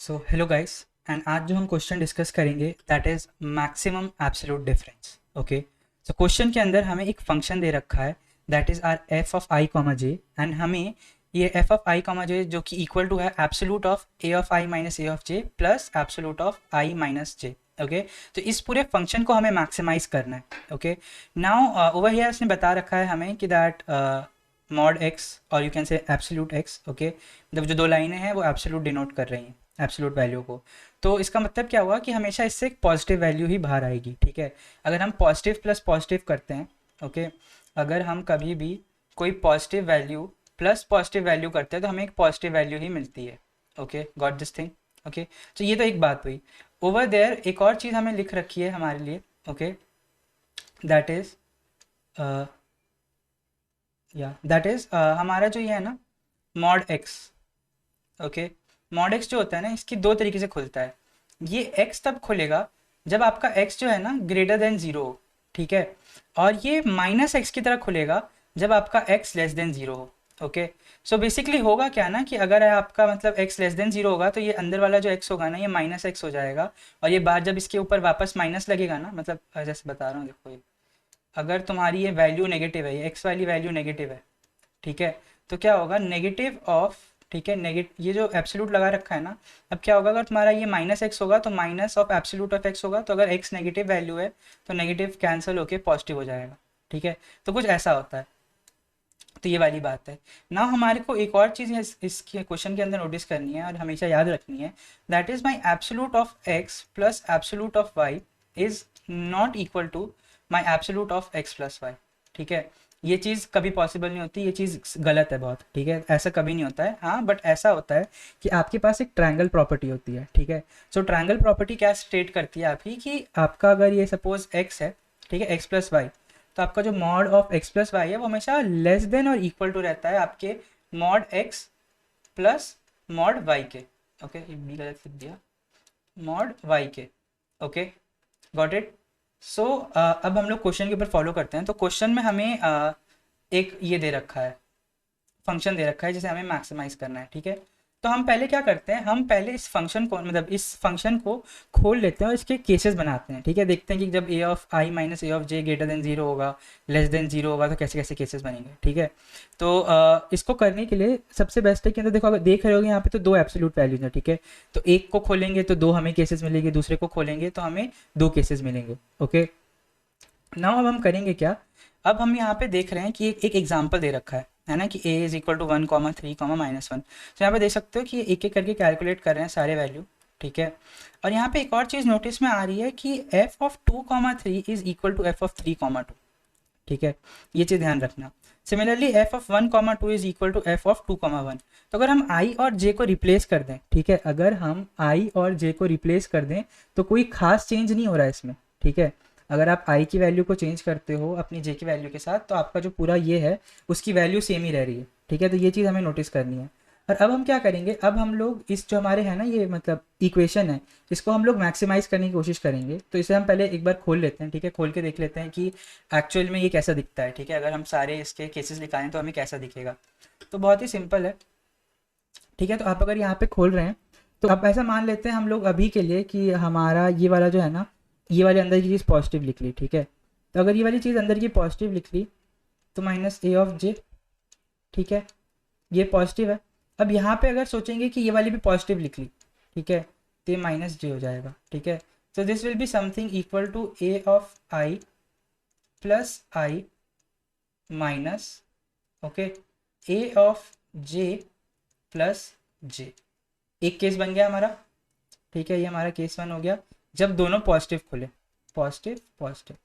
So hello guys and आज जो हम क्वेश्चन डिस्कस करेंगे that is maximum absolute difference. Okay, so question के अंदर हमें एक फंक्शन दे रखा है that is R F of I comma J and हमें ये एफ ऑफ आई कॉमा जे जो कि इक्वल टू है absolute of A of I minus A of J plus absolute of I minus J. Okay, तो इस पूरे function को हमें मैक्सिमाइज करना है। ओके, नाउ ओवर हियर इसने बता रखा है हमें कि दैट मॉड एक्स और you can say absolute x. Okay, मतलब जो दो लाइनें हैं वो एब्सोल्यूट डिनोट कर रही हैं एब्सोल्यूट वैल्यू को। तो इसका मतलब क्या हुआ कि हमेशा इससे एक पॉजिटिव वैल्यू ही बाहर आएगी। ठीक है, अगर हम पॉजिटिव प्लस पॉजिटिव करते हैं, ओके, अगर हम कभी भी कोई positive value plus positive value करते हैं तो हमें एक पॉजिटिव वैल्यू ही मिलती है। Okay, got this thing. Okay, तो ये तो एक बात हुई। ओवर देयर एक और चीज़ हमें लिख रखी है हमारे लिए। ओके, दैट इज़ हमारा जो ये है ना mod x. Okay, mod x जो होता है ना इसकी दो तरीके से खुलता है। ये एक्स तब खुलेगा जब आपका एक्स जो है ना ग्रेटर देन ज़ीरो हो। ठीक है, और ये माइनस एक्स की तरह खुलेगा जब आपका एक्स लेस देन ज़ीरो हो। ओके, सो बेसिकली होगा क्या ना कि अगर आपका मतलब एक्स लेस देन ज़ीरो होगा तो ये अंदर वाला जो एक्स होगा ना ये माइनस एक्स हो जाएगा, और ये बात जब इसके ऊपर वापस माइनस लगेगा ना, मतलब जैसे बता रहा हूँ देखो, ये अगर तुम्हारी ये वैल्यू नेगेटिव है, ये एक्स वाली वैल्यू नेगेटिव है, ठीक है, तो क्या होगा नेगेटिव ऑफ, ठीक है, नेगेटिव ये जो एब्सोल्यूट लगा रखा है ना, अब क्या होगा अगर तुम्हारा ये माइनस एक्स होगा तो minus of absolute of x होगा, तो अगर एक्स नेगेटिव वैल्यू है तो नेगेटिव कैंसिल होके पॉजिटिव हो जाएगा। ठीक है, तो कुछ ऐसा होता है। तो ये वाली बात है ना। हमारे को एक और चीज़ इसके क्वेश्चन के अंदर नोटिस करनी है और हमेशा याद रखनी है, that is my absolute of x plus absolute of y is not equal to my absolute of x plus y. ठीक है, ये चीज़ कभी पॉसिबल नहीं होती, ये चीज़ गलत है बहुत। ठीक है, ऐसा कभी नहीं होता है। हाँ, बट ऐसा होता है कि आपके पास एक ट्रायंगल प्रॉपर्टी होती है। ठीक है, सो ट्रायंगल प्रॉपर्टी क्या स्टेट करती है आपकी कि आपका अगर ये सपोज एक्स है, ठीक है, एक्स प्लस वाई, तो आपका जो mod of x plus y है वो हमेशा लेस देन और इक्वल टू रहता है आपके mod x plus mod y के। ओके, ये बी गलत लिख दिया, मॉड वाई के। Okay, got it. सो अब हम लोग क्वेश्चन के ऊपर फॉलो करते हैं। तो क्वेश्चन में हमें एक ये दे रखा है, फंक्शन दे रखा है जिसे हमें मैक्सिमाइज करना है। ठीक है, तो हम पहले क्या करते हैं, हम पहले इस फंक्शन को मतलब इस फंक्शन को खोल लेते हैं और इसके केसेस बनाते हैं। ठीक है, देखते हैं कि जब A of I minus A of J greater than zero होगा, लेस देन जीरो होगा, तो कैसे कैसे केसेस बनेंगे। ठीक है, तो इसको करने के लिए सबसे बेस्ट है कि अंदर देखो, अगर देख रहे होगे यहाँ पे तो दो एब्सोल्यूट वैल्यूज हैं। ठीक है, तो एक को खोलेंगे तो दो हमें केसेस मिलेंगे, दूसरे को खोलेंगे तो हमें दो केसेस मिलेंगे। ओके, नाउ अब हम करेंगे क्या, अब हम यहाँ पे देख रहे हैं कि एक एग्जाम्पल दे रखा है ना, कि a इज इक्वल टू 1,3,-1। तो यहाँ पे देख सकते हो कि ये एक एक करके कैलकुलेट कर रहे हैं सारे वैल्यू। ठीक है, और यहाँ पे एक और चीज़ नोटिस में आ रही है कि f of 2,3 is equal to f of 3,2। ठीक है, ये चीज़ ध्यान रखना। Similarly f of 1,2 is equal to f of 2,1। तो अगर हम i और j को रिप्लेस कर दें, ठीक है, अगर हम i और j को रिप्लेस कर दें तो कोई खास चेंज नहीं हो रहा है इसमें। ठीक है, अगर आप i की वैल्यू को चेंज करते हो अपनी j की वैल्यू के साथ तो आपका जो पूरा ये है उसकी वैल्यू सेम ही रह रही है। ठीक है, तो ये चीज़ हमें नोटिस करनी है। और अब हम क्या करेंगे, अब हम लोग इस जो हमारे है ना ये मतलब इक्वेशन है, इसको हम लोग मैक्सिमाइज करने की कोशिश करेंगे। तो इसे हम पहले एक बार खोल लेते हैं। ठीक है, खोल के देख लेते हैं कि एक्चुअल में ये कैसा दिखता है। ठीक है, अगर हम सारे इसके केसेस दिखाएं तो हमें कैसा दिखेगा। तो बहुत ही सिंपल है। ठीक है, तो आप अगर यहाँ पे खोल रहे हैं तो अब ऐसा मान लेते हैं हम लोग अभी के लिए कि हमारा ये वाला जो है ना, ये वाले अंदर की चीज़ पॉजिटिव लिख ली। ठीक है, तो अगर ये वाली चीज़ अंदर की पॉजिटिव लिख ली तो माइनस ए ऑफ जे। ठीक है, ये पॉजिटिव है। अब यहाँ पे अगर सोचेंगे कि ये वाली भी पॉजिटिव लिख ली, ठीक है, तो ये माइनस जे हो जाएगा। ठीक है, so this will be something equal to a of I plus I minus, okay, a of j plus j। एक केस बन गया हमारा। ठीक है, ये हमारा केस वन हो गया जब दोनों पॉजिटिव खुले, पॉजिटिव पॉजिटिव।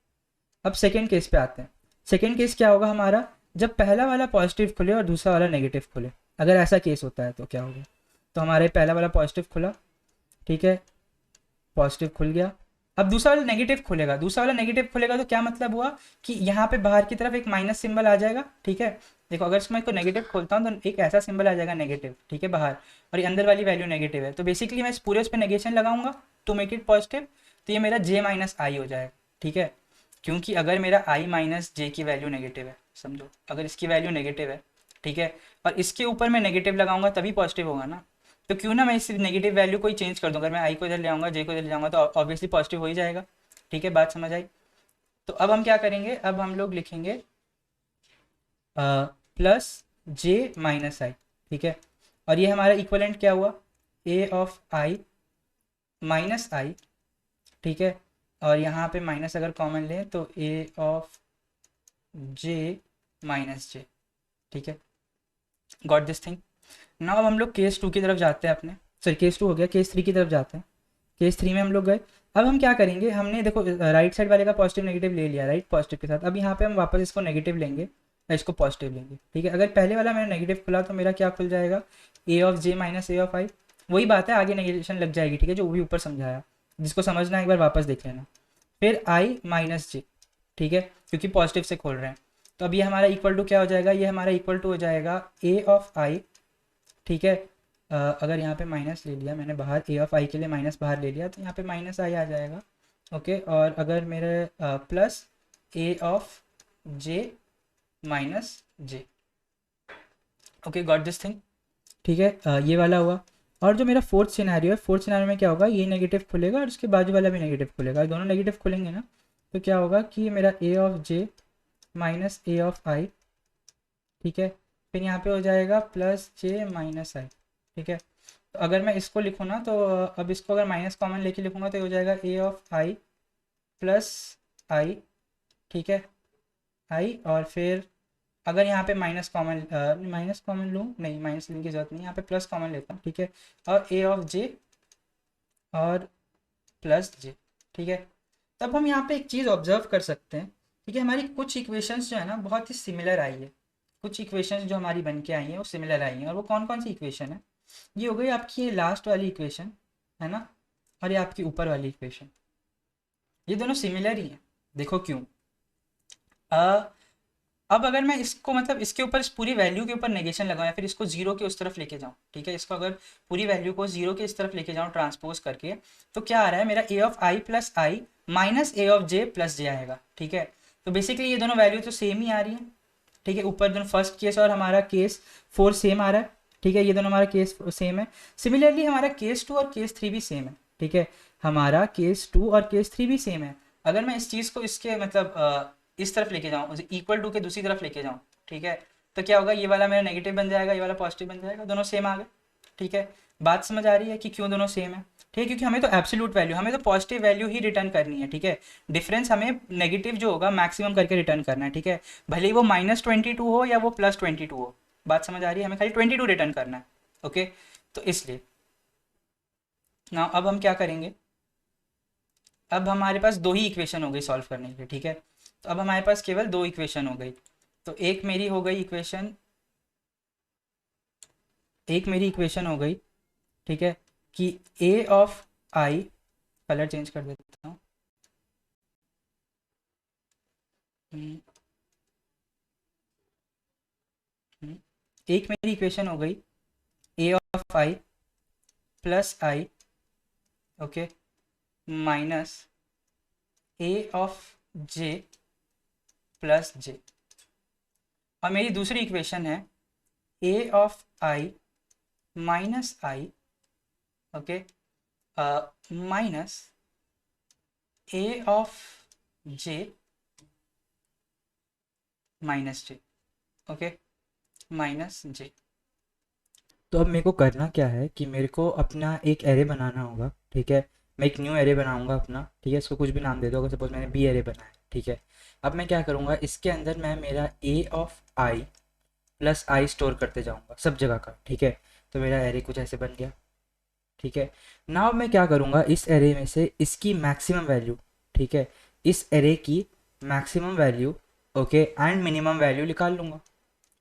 अब सेकेंड केस पे आते हैं। सेकेंड केस क्या होगा हमारा, जब पहला वाला पॉजिटिव खुले और दूसरा वाला नेगेटिव खुले। अगर ऐसा केस होता है तो क्या होगा, तो हमारे पहला वाला पॉजिटिव खुला, ठीक है, पॉजिटिव खुल गया। अब दूसरा वाला नेगेटिव खुलेगा, दूसरा वाला नेगेटिव खुलेगा तो क्या मतलब हुआ कि यहाँ पे बाहर की तरफ एक माइनस सिंबल आ जाएगा। ठीक है, देखो अगर इसमें को नेगेटिव खोलता हूँ तो एक ऐसा सिंबल आ जाएगा नेगेटिव, ठीक है, बाहर, और ये अंदर वाली वैल्यू नेगेटिव है। तो बेसिकली मैं इस पूरे उस पर नेगेशन लगाऊंगा टू मेक इट पॉजिटिव, तो ये मेरा जे माइनस आई हो जाएगा। ठीक है, क्योंकि अगर मेरा आई माइनस जे की वैल्यू नेगेटिव है, समझो अगर इसकी वैल्यू नेगेटिव है, ठीक है, और इसके ऊपर मैं नेगेटिव लगाऊंगा तभी पॉजिटिव होगा ना। तो क्यों ना मैं इस नेगेटिव वैल्यू को ही चेंज कर दूँ, अगर मैं आई को इधर ले आऊँगा, जे को इधर ले जाऊँगा, तो ऑब्वियसली पॉजिटिव हो ही जाएगा। ठीक है, बात समझ आई। तो अब हम क्या करेंगे, अब हम लोग लिखेंगे प्लस जे माइनस आई। ठीक है, और ये हमारा इक्वलेंट क्या हुआ, ए ऑफ आई माइनस आई। ठीक है, और यहाँ पे माइनस अगर कॉमन लें तो ए ऑफ जे माइनस जे। ठीक है, गॉट दिस थिंग। नाउ अब हम लोग केस 2 की तरफ जाते हैं अपने, सॉरी केस 2 हो गया, केस 3 की तरफ जाते हैं। केस 3 में हम लोग गए। अब हम क्या करेंगे, हमने देखो राइट साइड वाले का पॉजिटिव नेगेटिव ले लिया, राइट, पॉजिटिव के साथ। अब यहाँ पे हम वापस इसको नेगेटिव लेंगे या इसको पॉजिटिव लेंगे। ठीक है, अगर पहले वाला मैंने नेगेटिव खुला तो मेरा क्या खुल जाएगा, A of J minus A of I. वही बात है, आगे नेगेशन लग जाएगी। ठीक है, जो भी ऊपर समझाया, जिसको समझना है एक बार वापस देख लेना। फिर आई माइनस जे। ठीक है, क्योंकि पॉजिटिव से खोल रहे हैं। तो अब ये हमारा इक्वल टू क्या हो जाएगा, ये हमारा इक्वल टू हो जाएगा ए ऑफ आई। ठीक है, अगर यहाँ पे माइनस ले लिया मैंने बाहर, ए ऑफ आई के लिए माइनस बाहर ले लिया, तो यहाँ पे माइनस आई आ जाएगा। ओके, और अगर मेरे plus A of J minus J. Okay, got this thing. ठीक है, ये वाला हुआ। और जो मेरा फोर्थ सिनेरियो है, फोर्थ सिनेरियो में क्या होगा, ये नेगेटिव खुलेगा और उसके बाजू वाला भी नेगेटिव खुलेगा, दोनों नेगेटिव खुलेंगे ना। तो क्या होगा कि मेरा A of J minus A of I. ठीक है, फिर यहाँ पे हो जाएगा प्लस जे माइनस आई। ठीक है, तो अगर मैं इसको लिखूँ ना, तो अब इसको अगर माइनस कॉमन लेके लिखूँगा तो ये हो जाएगा ए ऑफ आई प्लस आई। ठीक है, आई, और फिर अगर यहाँ पे माइनस कॉमन लूँ, नहीं माइनस लेने की जरूरत नहीं, यहाँ पे प्लस कॉमन लेता हूँ। ठीक है, और ए ऑफ जे और प्लस जे। ठीक है, तब हम यहाँ पे एक चीज़ ऑब्जर्व कर सकते हैं। ठीक है, हमारी कुछ इक्वेशंस जो है ना बहुत ही सिमिलर आई है, कुछ इक्वेशंस जो हमारी बन के आई हैं वो सिमिलर आई हैं। और वो कौन कौन सी इक्वेशन है, ये हो गई आपकी ये लास्ट वाली इक्वेशन है ना, और ये आपकी ऊपर वाली इक्वेशन, ये दोनों सिमिलर ही हैं। देखो क्यों, अब अगर मैं इसको मतलब इसके ऊपर, इस पूरी वैल्यू के ऊपर नेगेशन लगाऊं या फिर इसको जीरो के उस तरफ लेके जाऊं, ठीक है, इसको अगर पूरी वैल्यू को जीरो के इस तरफ लेके जाऊं ट्रांसपोज करके, तो क्या आ रहा है मेरा A of I plus I minus A of J plus J आएगा। ठीक है, तो बेसिकली ये दोनों वैल्यू तो सेम ही आ रही है। ठीक है, ऊपर दोनों फर्स्ट केस और हमारा केस 4 सेम आ रहा है। ठीक है, ये दोनों हमारा केस सेम है। सिमिलरली हमारा केस 2 और केस 3 भी सेम है। ठीक है, हमारा केस 2 और केस 3 भी सेम है। अगर मैं इस चीज़ को इसके मतलब इस तरफ लेके जाऊँ, इक्वल टू के दूसरी तरफ लेके जाऊँ, ठीक है, तो क्या होगा, ये वाला मेरा नेगेटिव बन जाएगा, ये वाला पॉजिटिव बन जाएगा, दोनों सेम आ गए। ठीक है, बात समझ आ रही है कि क्यों दोनों सेम है। ठीक है, क्योंकि हमें तो एब्सोल्यूट वैल्यू, हमें तो पॉजिटिव वैल्यू ही रिटर्न करनी है। ठीक है, डिफरेंस हमें नेगेटिव जो होगा मैक्सिमम करके रिटर्न करना है। ठीक है, भले ही वो -22 हो या वो +22 हो, बात समझ आ रही है, हमें खाली 22 रिटर्न करना है। ओके, तो इसलिए ना अब हम क्या करेंगे, अब हमारे पास दो ही इक्वेशन हो गई सॉल्व करने के लिए। ठीक है, तो अब हमारे पास केवल दो इक्वेशन हो गई। तो एक मेरी हो गई इक्वेशन, हो गई, ठीक है, कि A of I, colour change कर देता हूँ, एक मेरी इक्वेशन हो गई A of I plus I, okay, minus A of J plus J. और मेरी दूसरी इक्वेशन है A of I minus I, okay, minus A of J minus J, okay, minus J. तो अब मेरे को करना क्या है कि मेरे को अपना एक एरे बनाना होगा। ठीक है, मैं एक न्यू एरे बनाऊंगा अपना। ठीक है, इसको कुछ भी नाम दे दो, अगर सपोज मैंने बी एरे बनाया। ठीक है, अब मैं क्या करूँगा, इसके अंदर मैं मेरा A of I plus I store करते जाऊँगा सब जगह का। ठीक है, तो मेरा एरे कुछ ऐसे बन गया। ठीक है, नाउ मैं क्या करूँगा, इस एरे में से इसकी मैक्सिमम वैल्यू, ठीक है, इस एरे की maximum value, okay, and minimum value निकाल लूँगा।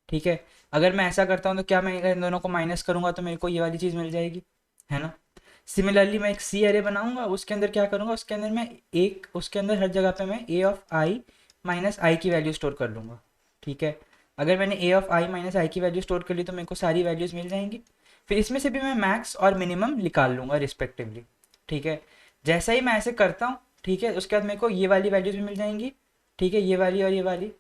ठीक है, अगर मैं ऐसा करता हूँ तो क्या, मैं इन दोनों को माइनस करूँगा तो मेरे को ये वाली चीज़ मिल जाएगी, है ना। सिमिलरली मैं एक सी एरे बनाऊँगा, उसके अंदर क्या करूँगा, उसके अंदर मैं उसके अंदर हर जगह पे मैं ए ऑफ आई माइनस आई की वैल्यू स्टोर कर लूँगा। ठीक है, अगर मैंने ए ऑफ आई माइनस आई की वैल्यू स्टोर कर ली तो मेरे को सारी वैल्यूज़ मिल जाएंगी। फिर इसमें से भी मैं मैक्स और मिनिमम निकाल लूँगा रिस्पेक्टिवली। ठीक है, जैसा ही मैं ऐसे करता हूँ, ठीक है, उसके बाद मेरे को ये वाली वैल्यूज़ भी मिल जाएंगी। ठीक है, ये वाली और ये वाली।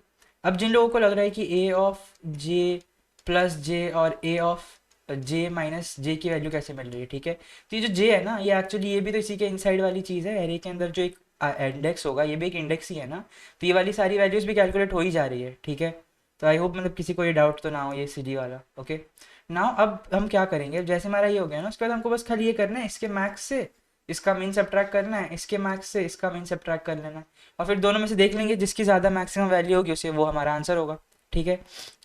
अब जिन लोगों को लग रहा है कि A of J plus J और ए ऑफ जे माइनस जे की वैल्यू कैसे मिल रही है, ठीक है। तो ये जो जे है ना, ये एक्चुअली ये भी तो इसी के इनसाइड वाली चीज़ है, एरे के अंदर जो एक इंडेक्स होगा ये भी एक इंडेक्स ही है ना, तो ये वाली सारी वैल्यूज भी कैलकुलेट हो ही जा रही है, ठीक है। तो आई होप मतलब किसी को ये डाउट तो ना हो ये सी डी वाला, ओके। नाउ अब हम क्या करेंगे, जैसे हमारा ये हो गया ना, उसके बाद हमको बस खाली ये करना है, इसके मैक्स से इसका मीन सब्ट्रैक्ट करना है, इसके मैक्स से इसका मीन सब्ट्रैक्ट कर लेना है, और फिर दोनों में से देख लेंगे जिसकी ज़्यादा मैक्सिमम वैल्यू होगी उसे वो हमारा आंसर होगा, ठीक है।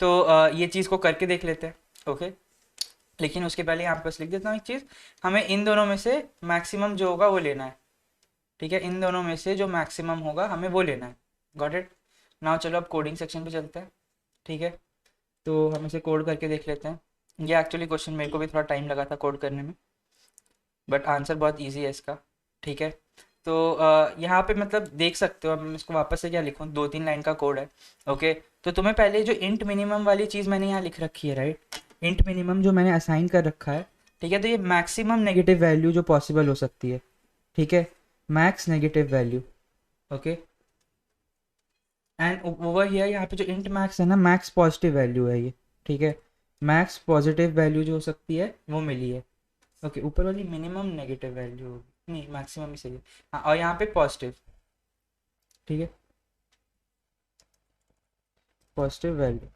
तो ये चीज़ को करके देख लेते हैं, ओके। लेकिन उसके पहले यहाँ पे बस लिख देता हूँ एक चीज़, हमें इन दोनों में से मैक्सिमम जो होगा वो लेना है, ठीक है। इन दोनों में से जो मैक्सिमम होगा हमें वो लेना है, गॉट इट। नाउ चलो अब कोडिंग सेक्शन पे चलते हैं, ठीक है। तो हम इसे कोड करके देख लेते हैं। ये एक्चुअली क्वेश्चन मेरे को भी थोड़ा टाइम लगा था कोड करने में, बट आंसर बहुत ईजी है इसका, ठीक है। तो यहाँ पे मतलब देख सकते हो, अब मैं इसको वापस से क्या लिखूँ, 2-3 लाइन का कोड है, ओके। तो तुम्हें पहले जो इंट मिनिमम वाली चीज़ मैंने यहाँ लिख रखी है, राइट, इंट मिनिमम जो मैंने असाइन कर रखा है, ठीक है। तो ये मैक्सिमम नेगेटिव वैल्यू जो पॉसिबल हो सकती है, ठीक है, max negative value, okay. And over here यहाँ पे जो इंट मैक्स है ना, मैक्स पॉजिटिव वैल्यू है ये, ठीक है। मैक्स पॉजिटिव वैल्यू जो हो सकती है वो मिली है, ओके। ऊपर वाली मिनिमम नेगेटिव वैल्यू होगी, नहीं मैक्सिमम ही सही है, हाँ। और यहाँ पे पॉजिटिव, ठीक है, पॉजिटिव वैल्यू।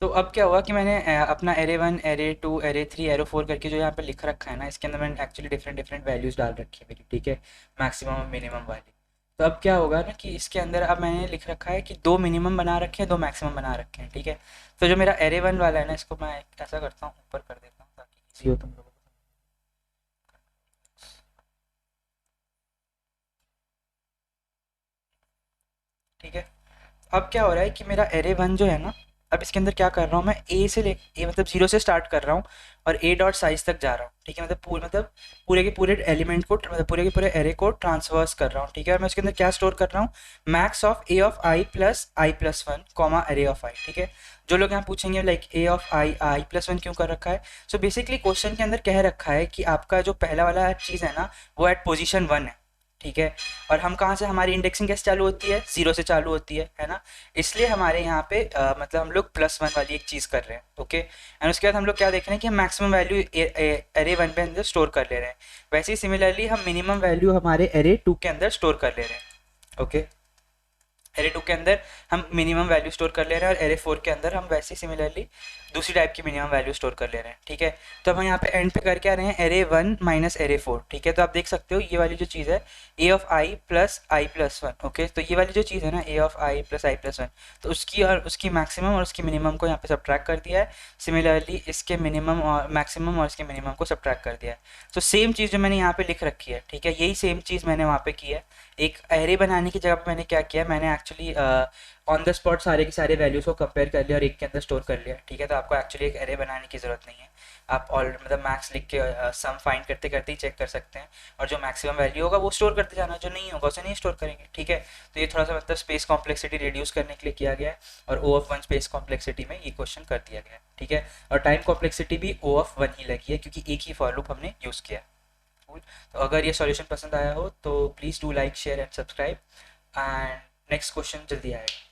तो अब क्या हुआ कि मैंने अपना एरे 1 एरे 2 एरे 3 एरो 4 करके जो यहाँ पे लिख रखा है ना, इसके अंदर मैंने एक्चुअली डिफरेंट डिफरेंट वैल्यूज डाल रखी है मेरी, ठीक है, मैक्सिमम और मिनिमम वाली। तो अब क्या होगा ना कि इसके अंदर अब मैंने लिख रखा है कि 2 मिनिमम बना रखे हैं, 2 मैक्सिमम बना रखे हैं, ठीक है। तो जो मेरा एरे 1 वाला है ना, इसको मैं ऐसा करता हूँ, ऊपर कर देता हूँ ताकि ईजी हो तुम लोगों को, ठीक है। अब क्या हो रहा है कि मेरा एरे 1 जो है ना, अब इसके अंदर क्या कर रहा हूँ मैं, ए से ले ए मतलब 0 से स्टार्ट कर रहा हूँ और ए डॉट साइज तक जा रहा हूँ, ठीक है। मतलब पूरे के पूरे एलिमेंट को मतलब पूरे के पूरे एरे को ट्रांसवर्स कर रहा हूँ, ठीक है। और मैं उसके अंदर क्या स्टोर कर रहा हूँ, मैक्स ऑफ ए ऑफ आई+i+1 कॉमा एरे ऑफ आई, ठीक है। जो लोग यहाँ पूछेंगे लाइक ए ऑफ आई+1 क्यों कर रखा है, सो बेसिकली क्वेश्चन के अंदर कह रखा है कि आपका जो पहला वाला चीज़ है ना वो एट पोजिशन 1 है, ठीक है। और हम कहाँ से, हमारी इंडेक्सिंग कैसे चालू होती है, 0 से चालू होती है ना। इसलिए हमारे यहाँ पे मतलब हम लोग +1 वाली एक चीज़ कर रहे हैं, ओके। एंड उसके बाद हम लोग क्या देख रहे हैं कि हम मैक्सिमम वैल्यू एरे 1 पे अंदर स्टोर कर ले रहे हैं, वैसे ही सिमिलरली हम मिनिमम वैल्यू हमारे एरे 2 के अंदर स्टोर कर ले रहे हैं, ओके। एरे 2 के अंदर हम मिनिमम वैल्यू स्टोर कर ले रहे हैं और एरे 4 के अंदर हम वैसे सिमिलरली दूसरी टाइप की मिनिमम वैल्यू स्टोर कर ले रहे हैं, ठीक है। तो हम यहाँ पे एंड पे कर क्या रहे हैं, एरे 1 माइनस एरे 4, ठीक है। तो आप देख सकते हो ये वाली जो चीज़ है ए ऑफ आई+i+1, ओके। तो ये वाली जो चीज़ है ना ए ऑफ आई+i+1, तो उसकी और उसकी मैक्सिमम और उसकी मिनिमम को यहाँ पे सब्ट्रैक्ट कर दिया है, सिमिलरली इसके मिनिमम और मैक्सिमम और इसके मिनिमम को सब्ट्रैक्ट कर दिया है। तो सेम चीज़ जो मैंने यहाँ पे लिख रखी है, ठीक है, यही सेम चीज़ मैंने वहाँ पे की है। एक एरे बनाने की जगह पे मैंने क्या किया, मैंने एक्चुअली ऑन द स्पॉट सारे के सारे वैल्यूज़ को कंपेयर कर लिया और एक के अंदर स्टोर कर लिया, ठीक है। तो आपको एक्चुअली एक एरे बनाने की ज़रूरत नहीं है, आप ऑलरेडी मतलब मैक्स लिख के सम फाइंड करते करते ही चेक कर सकते हैं, और जो मैक्सिमम वैल्यू होगा वो स्टोर करते जाना, जो नहीं होगा उसे नहीं स्टोर करेंगे, ठीक है। तो ये थोड़ा सा मतलब स्पेस कॉम्प्लेक्सिटी रिड्यूस करने के लिए किया गया है, और O(1) स्पेस कॉम्प्लेक्सिटी में ये क्वेश्चन कर दिया गया है, ठीक है। और टाइम कॉम्प्लेक्सिटी भी O(1) ही लगी है क्योंकि एक ही फॉर लूप हमने यूज़ किया है। Cool. तो अगर ये सॉल्यूशन पसंद आया हो तो please do like share and subscribe, and next question जल्दी आएगा।